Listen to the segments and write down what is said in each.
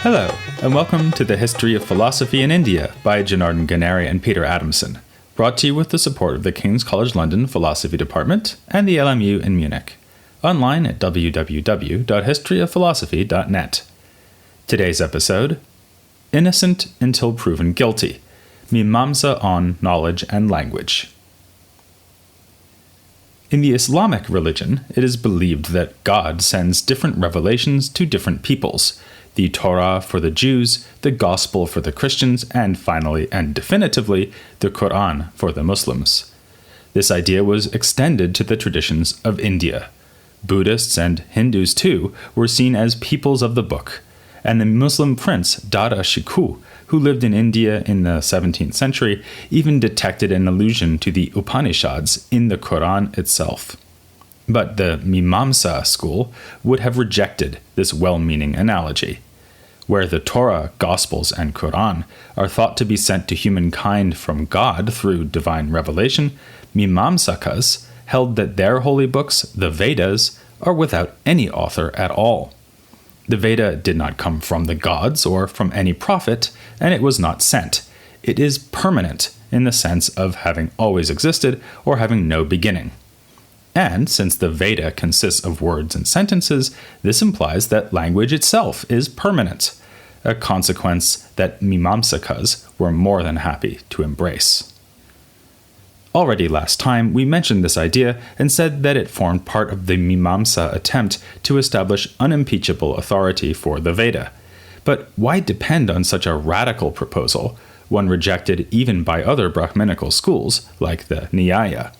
Hello, and welcome to the History of Philosophy in India by Janardhan Ganeri and Peter Adamson, brought to you with the support of the King's College London Philosophy Department and the LMU in Munich, online at www.historyofphilosophy.net. Today's episode, Innocent Until Proven Guilty, Mimamsa on Knowledge and Language. In the Islamic religion, it is believed that God sends different revelations to different peoples, the Torah for the Jews, the Gospel for the Christians, and finally and definitively, the Quran for the Muslims. This idea was extended to the traditions of India. Buddhists and Hindus, too, were seen as peoples of the book, and the Muslim prince Dara Shikoh, who lived in India in the 17th century, even detected an allusion to the Upanishads in the Quran itself. But the Mīmāṃsā school would have rejected this well-meaning analogy. Where the Torah, Gospels, and Quran are thought to be sent to humankind from God through divine revelation, Mīmāṃsakas held that their holy books, the Vedas, are without any author at all. The Veda did not come from the gods or from any prophet, and it was not sent. It is permanent in the sense of having always existed or having no beginning. And since the Veda consists of words and sentences, this implies that language itself is permanent, a consequence that Mīmāṃsakas were more than happy to embrace. Already last time, we mentioned this idea and said that it formed part of the Mimamsa attempt to establish unimpeachable authority for the Veda. But why depend on such a radical proposal, one rejected even by other Brahminical schools like the Nyaya?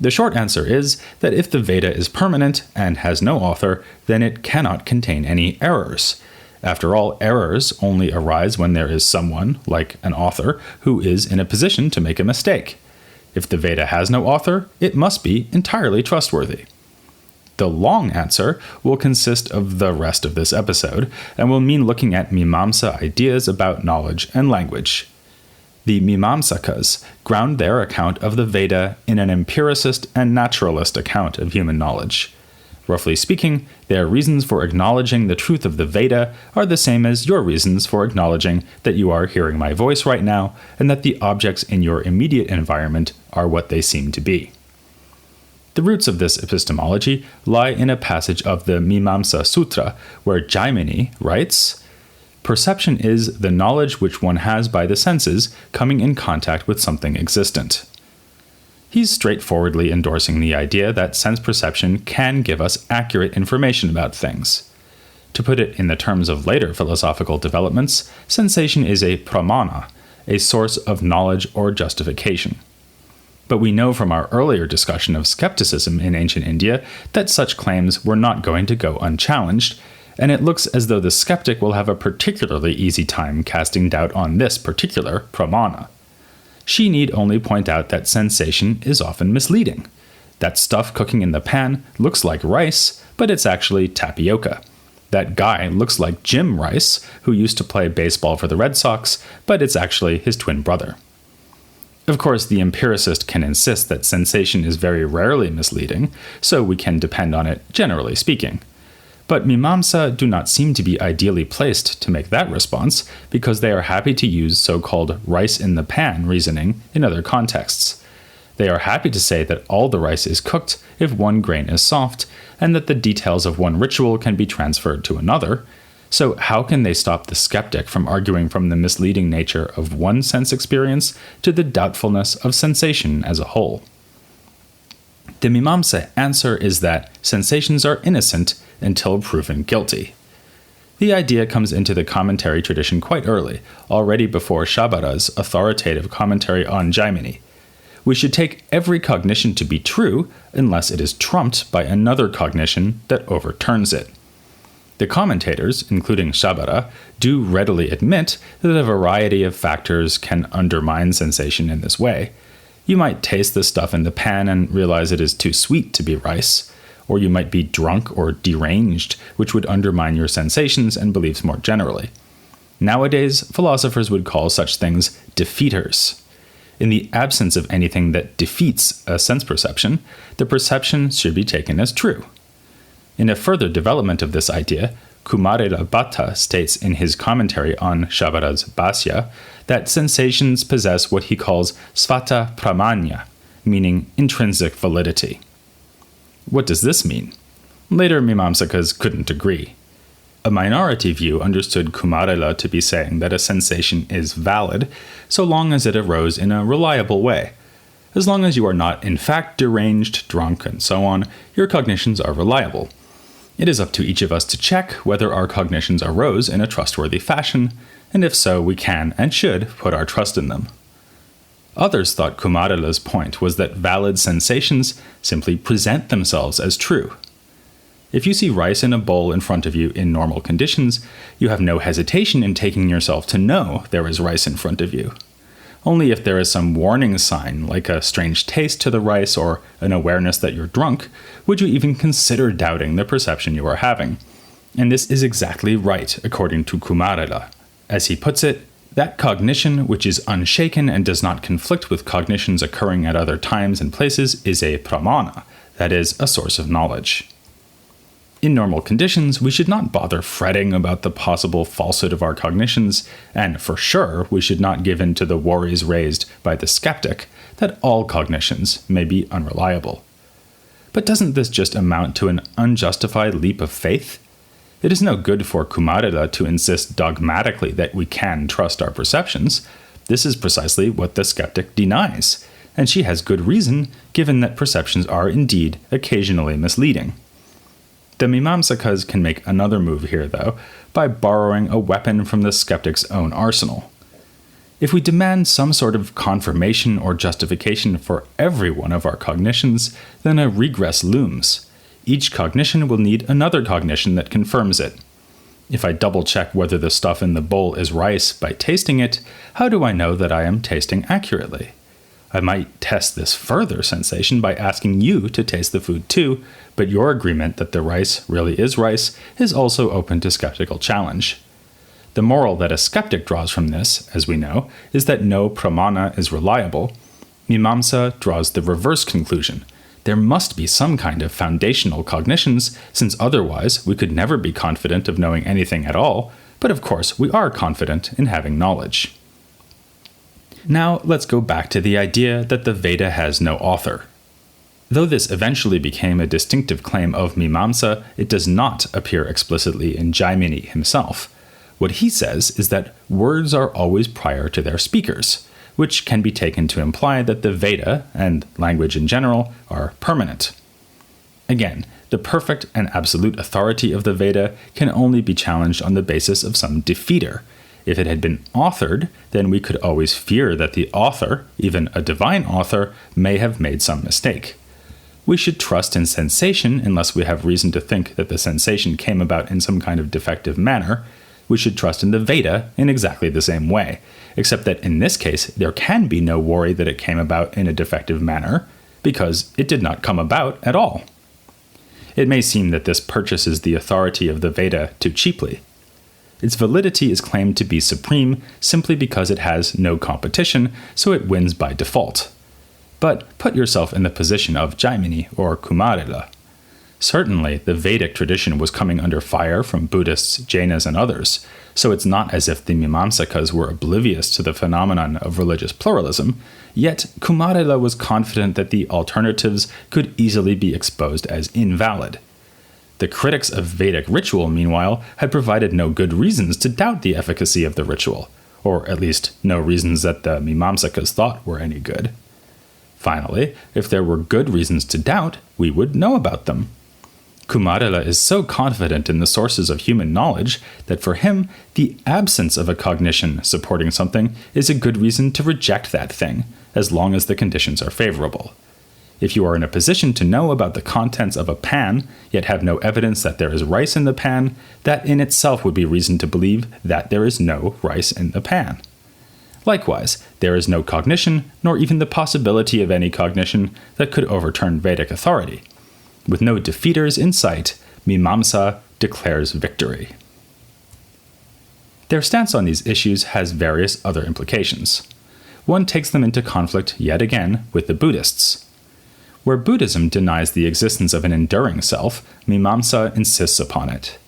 The short answer is that if the Veda is permanent and has no author, then it cannot contain any errors. After all, errors only arise when there is someone, like an author, who is in a position to make a mistake. If the Veda has no author, it must be entirely trustworthy. The long answer will consist of the rest of this episode, and will mean looking at Mimamsa ideas about knowledge and language. The Mimamsakas ground their account of the Veda in an empiricist and naturalist account of human knowledge. Roughly speaking, their reasons for acknowledging the truth of the Veda are the same as your reasons for acknowledging that you are hearing my voice right now and that the objects in your immediate environment are what they seem to be. The roots of this epistemology lie in a passage of the Mīmāṃsā Sutra where Jaimini writes, "Perception is the knowledge which one has by the senses coming in contact with something existent." He's straightforwardly endorsing the idea that sense perception can give us accurate information about things. To put it in the terms of later philosophical developments, sensation is a pramana, a source of knowledge or justification. But we know from our earlier discussion of skepticism in ancient India that such claims were not going to go unchallenged, and it looks as though the skeptic will have a particularly easy time casting doubt on this particular pramana. She need only point out that sensation is often misleading. That stuff cooking in the pan looks like rice, but it's actually tapioca. That guy looks like Jim Rice, who used to play baseball for the Red Sox, but it's actually his twin brother. Of course, the empiricist can insist that sensation is very rarely misleading, so we can depend on it generally speaking. But Mimamsa do not seem to be ideally placed to make that response because they are happy to use so-called rice-in-the-pan reasoning in other contexts. They are happy to say that all the rice is cooked if one grain is soft, and that the details of one ritual can be transferred to another. So how can they stop the skeptic from arguing from the misleading nature of one sense experience to the doubtfulness of sensation as a whole? The Mimamsa answer is that sensations are innocent until proven guilty. The idea comes into the commentary tradition quite early, already before Shabara's authoritative commentary on Jaimini. We should take every cognition to be true unless it is trumped by another cognition that overturns it. The commentators, including Shabara, do readily admit that a variety of factors can undermine sensation in this way. You might taste the stuff in the pan and realize it is too sweet to be rice, or you might be drunk or deranged, which would undermine your sensations and beliefs more generally. Nowadays, philosophers would call such things defeaters. In the absence of anything that defeats a sense perception, the perception should be taken as true. In a further development of this idea, Kumarila Bhatta states in his commentary on Shabara's Bhāsya that sensations possess what he calls svata pramanya, meaning intrinsic validity. What does this mean? Later Mimamsakas couldn't agree. A minority view understood Kumarila to be saying that a sensation is valid so long as it arose in a reliable way. As long as you are not in fact deranged, drunk, and so on, your cognitions are reliable. It is up to each of us to check whether our cognitions arose in a trustworthy fashion, and if so, we can and should put our trust in them. Others thought Kumarila's point was that valid sensations simply present themselves as true. If you see rice in a bowl in front of you in normal conditions, you have no hesitation in taking yourself to know there is rice in front of you. Only if there is some warning sign, like a strange taste to the rice or an awareness that you're drunk, would you even consider doubting the perception you are having. And this is exactly right, according to Kumarila. As he puts it, that cognition which is unshaken and does not conflict with cognitions occurring at other times and places is a pramana, that is, a source of knowledge. In normal conditions, we should not bother fretting about the possible falsehood of our cognitions, and for sure we should not give in to the worries raised by the skeptic that all cognitions may be unreliable. But doesn't this just amount to an unjustified leap of faith? It is no good for Kumarila to insist dogmatically that we can trust our perceptions. This is precisely what the skeptic denies, and she has good reason, given that perceptions are indeed occasionally misleading. The Mimamsakas can make another move here, though, by borrowing a weapon from the skeptic's own arsenal. If we demand some sort of confirmation or justification for every one of our cognitions, then a regress looms. Each cognition will need another cognition that confirms it. If I double-check whether the stuff in the bowl is rice by tasting it, how do I know that I am tasting accurately? I might test this further sensation by asking you to taste the food too, but your agreement that the rice really is rice is also open to skeptical challenge. The moral that a skeptic draws from this, as we know, is that no pramana is reliable. Mimamsa draws the reverse conclusion. There must be some kind of foundational cognitions, since otherwise we could never be confident of knowing anything at all, but of course we are confident in having knowledge. Now let's go back to the idea that the Veda has no author. Though this eventually became a distinctive claim of Mīmāṃsā, it does not appear explicitly in Jaimini himself. What he says is that words are always prior to their speakers, which can be taken to imply that the Veda, and language in general, are permanent. Again, the perfect and absolute authority of the Veda can only be challenged on the basis of some defeater. If it had been authored, then we could always fear that the author, even a divine author, may have made some mistake. We should trust in sensation unless we have reason to think that the sensation came about in some kind of defective manner. We should trust in the Veda in exactly the same way, except that in this case there can be no worry that it came about in a defective manner, because it did not come about at all. It may seem that this purchases the authority of the Veda too cheaply. Its validity is claimed to be supreme simply because it has no competition, so it wins by default. But put yourself in the position of Jaimini or Kumarila. Certainly, the Vedic tradition was coming under fire from Buddhists, Jainas, and others, so it's not as if the Mimamsakas were oblivious to the phenomenon of religious pluralism, yet Kumarila was confident that the alternatives could easily be exposed as invalid. The critics of Vedic ritual, meanwhile, had provided no good reasons to doubt the efficacy of the ritual, or at least no reasons that the Mimamsakas thought were any good. Finally, if there were good reasons to doubt, we would know about them. Kumarila is so confident in the sources of human knowledge that for him, the absence of a cognition supporting something is a good reason to reject that thing, as long as the conditions are favorable. If you are in a position to know about the contents of a pan, yet have no evidence that there is rice in the pan, that in itself would be reason to believe that there is no rice in the pan. Likewise, there is no cognition, nor even the possibility of any cognition, that could overturn Vedic authority. With no defeaters in sight, Mīmāṃsā declares victory. Their stance on these issues has various other implications. One takes them into conflict yet again with the Buddhists. Where Buddhism denies the existence of an enduring self, Mīmāṃsā insists upon it.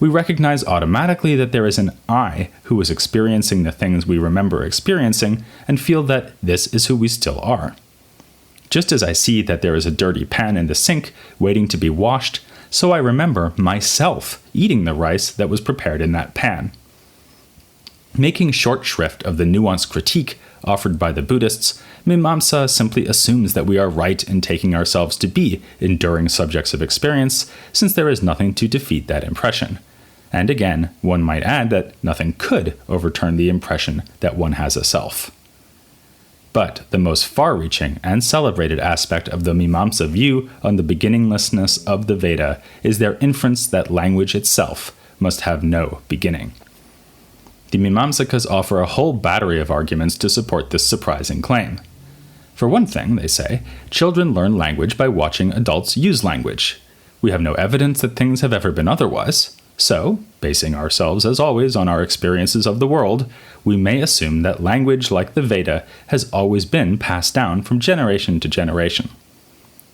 we recognize automatically that there is an I who is experiencing the things we remember experiencing and feel that this is who we still are. Just as I see that there is a dirty pan in the sink waiting to be washed, so I remember myself eating the rice that was prepared in that pan. Making short shrift of the nuanced critique offered by the Buddhists, Mimamsa simply assumes that we are right in taking ourselves to be enduring subjects of experience, since there is nothing to defeat that impression. And again, one might add that nothing could overturn the impression that one has a self. But the most far-reaching and celebrated aspect of the Mimamsa view on the beginninglessness of the Veda is their inference that language itself must have no beginning. The Mimamsakas offer a whole battery of arguments to support this surprising claim. For one thing, they say, children learn language by watching adults use language. We have no evidence that things have ever been otherwise. So, basing ourselves as always on our experiences of the world, we may assume that language like the Veda has always been passed down from generation to generation.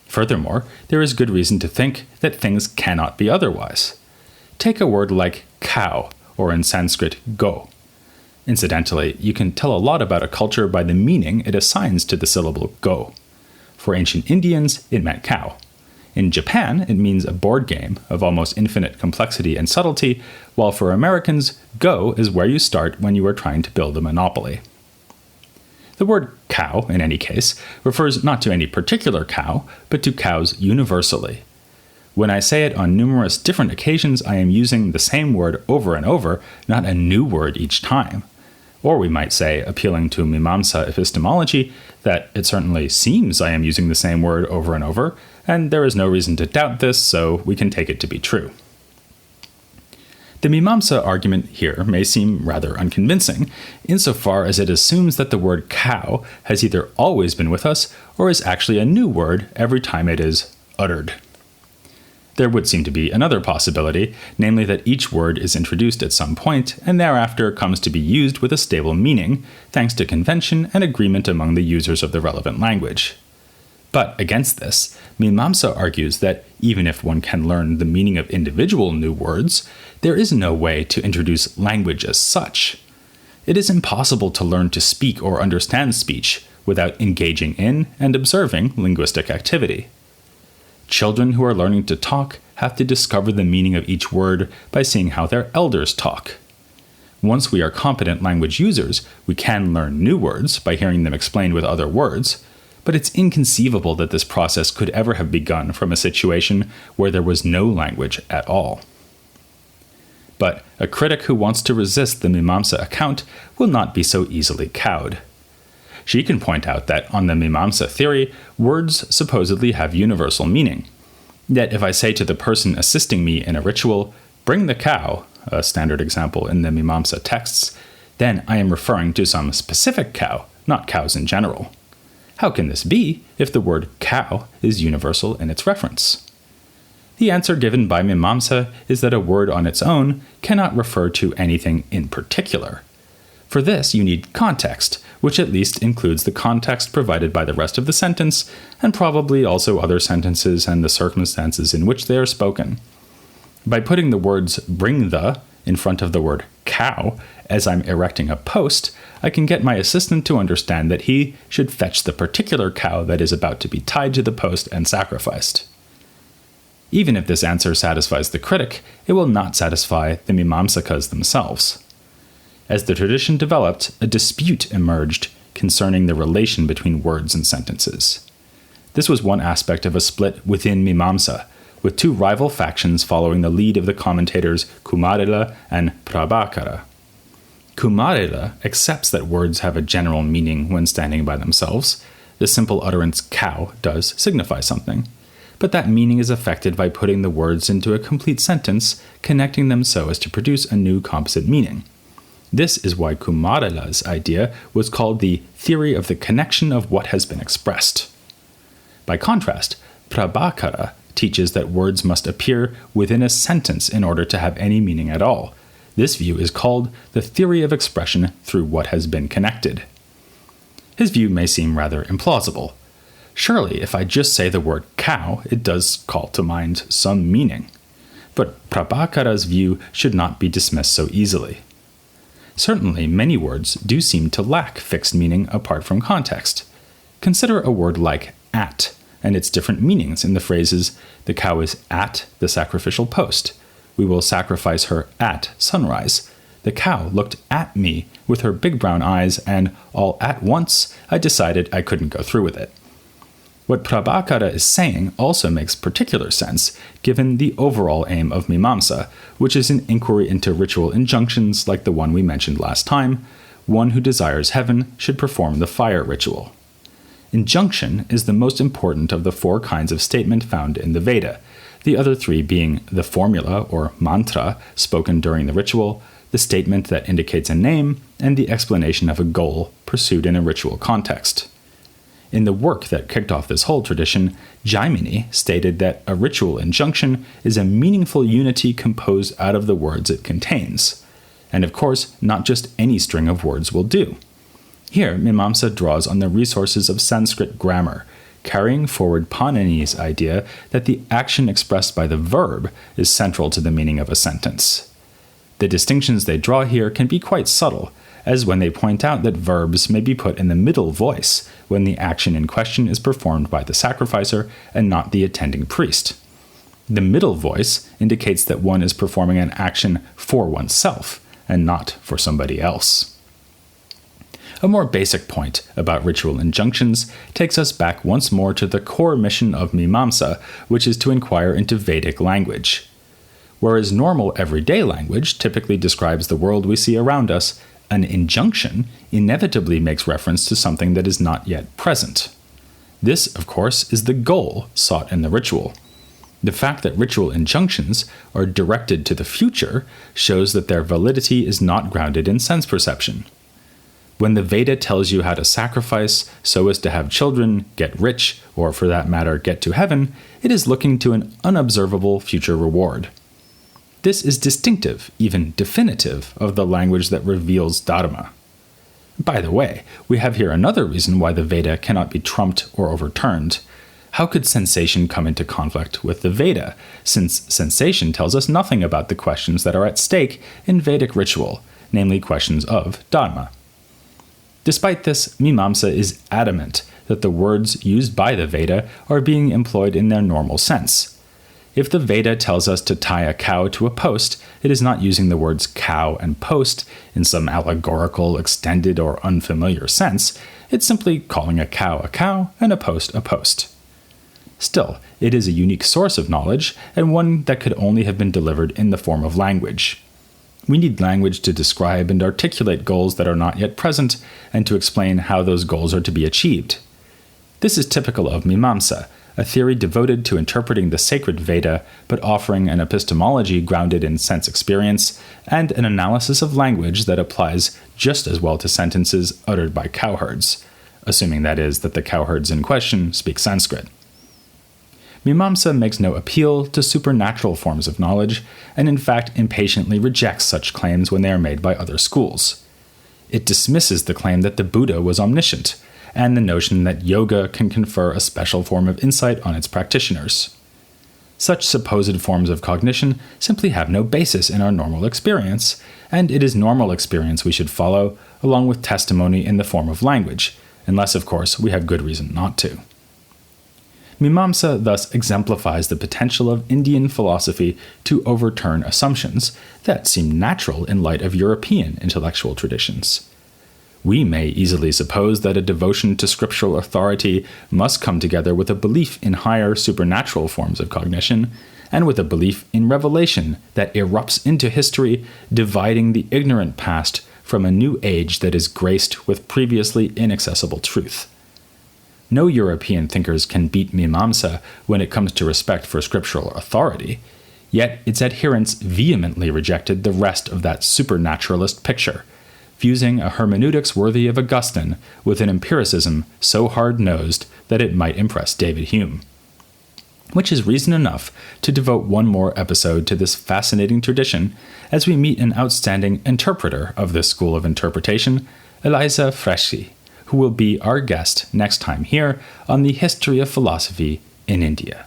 Furthermore, there is good reason to think that things cannot be otherwise. Take a word like cow, or in Sanskrit, go. Incidentally, you can tell a lot about a culture by the meaning it assigns to the syllable go. For ancient Indians, it meant cow. In Japan, it means a board game of almost infinite complexity and subtlety, while for Americans, go is where you start when you are trying to build a monopoly. The word cow, in any case, refers not to any particular cow, but to cows universally. When I say it on numerous different occasions, I am using the same word over and over, not a new word each time. Or we might say, appealing to Mimamsa epistemology, that it certainly seems I am using the same word over and over, and there is no reason to doubt this, so we can take it to be true. The Mimamsa argument here may seem rather unconvincing, insofar as it assumes that the word cow has either always been with us, or is actually a new word every time it is uttered. There would seem to be another possibility, namely that each word is introduced at some point and thereafter comes to be used with a stable meaning, thanks to convention and agreement among the users of the relevant language. But against this, Mimamsa argues that even if one can learn the meaning of individual new words, there is no way to introduce language as such. It is impossible to learn to speak or understand speech without engaging in and observing linguistic activity. Children who are learning to talk have to discover the meaning of each word by seeing how their elders talk. Once we are competent language users, we can learn new words by hearing them explained with other words, but it's inconceivable that this process could ever have begun from a situation where there was no language at all. But a critic who wants to resist the Mimamsa account will not be so easily cowed. She can point out that, on the Mimamsa theory, words supposedly have universal meaning. Yet if I say to the person assisting me in a ritual, "Bring the cow," a standard example in the Mimamsa texts, then I am referring to some specific cow, not cows in general. How can this be if the word cow is universal in its reference? The answer given by Mimamsa is that a word on its own cannot refer to anything in particular. For this, you need context, which at least includes the context provided by the rest of the sentence, and probably also other sentences and the circumstances in which they are spoken. By putting the words "bring the" in front of the word "cow" as I'm erecting a post, I can get my assistant to understand that he should fetch the particular cow that is about to be tied to the post and sacrificed. Even if this answer satisfies the critic, it will not satisfy the Mimamsakas themselves. As the tradition developed, a dispute emerged concerning the relation between words and sentences. This was one aspect of a split within Mimamsa, with two rival factions following the lead of the commentators Kumarila and Prabhakara. Kumarila accepts that words have a general meaning when standing by themselves. The simple utterance cow does signify something. But that meaning is affected by putting the words into a complete sentence, connecting them so as to produce a new composite meaning. This is why Kumarila's idea was called the theory of the connection of what has been expressed. By contrast, Prabhakara teaches that words must appear within a sentence in order to have any meaning at all. This view is called the theory of expression through what has been connected. His view may seem rather implausible. Surely, if I just say the word cow, it does call to mind some meaning. But Prabhakara's view should not be dismissed so easily. Certainly, many words do seem to lack fixed meaning apart from context. Consider a word like at, and its different meanings in the phrases, the cow is at the sacrificial post, we will sacrifice her at sunrise, the cow looked at me with her big brown eyes, and all at once I decided I couldn't go through with it. What Prabhakara is saying also makes particular sense, given the overall aim of Mimamsa, which is an inquiry into ritual injunctions like the one we mentioned last time. One who desires heaven should perform the fire ritual. Injunction is the most important of the 4 kinds of statement found in the Veda, the other 3 being the formula or mantra spoken during the ritual, the statement that indicates a name, and the explanation of a goal pursued in a ritual context. In the work that kicked off this whole tradition, Jaimini stated that a ritual injunction is a meaningful unity composed out of the words it contains. And of course, not just any string of words will do. Here, Mimamsa draws on the resources of Sanskrit grammar, carrying forward Panini's idea that the action expressed by the verb is central to the meaning of a sentence. The distinctions they draw here can be quite subtle, as when they point out that verbs may be put in the middle voice when the action in question is performed by the sacrificer and not the attending priest. The middle voice indicates that one is performing an action for oneself and not for somebody else. A more basic point about ritual injunctions takes us back once more to the core mission of Mīmāṃsā, which is to inquire into Vedic language. Whereas normal everyday language typically describes the world we see around us, an injunction inevitably makes reference to something that is not yet present. This, of course, is the goal sought in the ritual. The fact that ritual injunctions are directed to the future shows that their validity is not grounded in sense perception. When the Veda tells you how to sacrifice so as to have children, get rich, or for that matter, get to heaven, it is looking to an unobservable future reward. This is distinctive, even definitive, of the language that reveals Dharma. By the way, we have here another reason why the Veda cannot be trumped or overturned. How could sensation come into conflict with the Veda, since sensation tells us nothing about the questions that are at stake in Vedic ritual, namely questions of Dharma? Despite this, Mimamsa is adamant that the words used by the Veda are being employed in their normal sense. If the Veda tells us to tie a cow to a post, it is not using the words cow and post in some allegorical, extended, or unfamiliar sense. It's simply calling a cow and a post a post. Still, it is a unique source of knowledge, and one that could only have been delivered in the form of language. We need language to describe and articulate goals that are not yet present, and to explain how those goals are to be achieved. This is typical of Mimamsa, a theory devoted to interpreting the sacred Veda, but offering an epistemology grounded in sense experience, and an analysis of language that applies just as well to sentences uttered by cowherds, assuming that is that the cowherds in question speak Sanskrit. Mimamsa makes no appeal to supernatural forms of knowledge, and in fact impatiently rejects such claims when they are made by other schools. It dismisses the claim that the Buddha was omniscient, and the notion that yoga can confer a special form of insight on its practitioners. Such supposed forms of cognition simply have no basis in our normal experience, and it is normal experience we should follow, along with testimony in the form of language, unless, of course, we have good reason not to. Mimamsa thus exemplifies the potential of Indian philosophy to overturn assumptions that seem natural in light of European intellectual traditions. We may easily suppose that a devotion to scriptural authority must come together with a belief in higher supernatural forms of cognition, and with a belief in revelation that erupts into history, dividing the ignorant past from a new age that is graced with previously inaccessible truth. No European thinkers can beat Mimamsa when it comes to respect for scriptural authority, yet its adherents vehemently rejected the rest of that supernaturalist picture, fusing a hermeneutics worthy of Augustine with an empiricism so hard-nosed that it might impress David Hume. Which is reason enough to devote one more episode to this fascinating tradition as we meet an outstanding interpreter of this school of interpretation, Eliza Freschi, who will be our guest next time here on the History of Philosophy in India.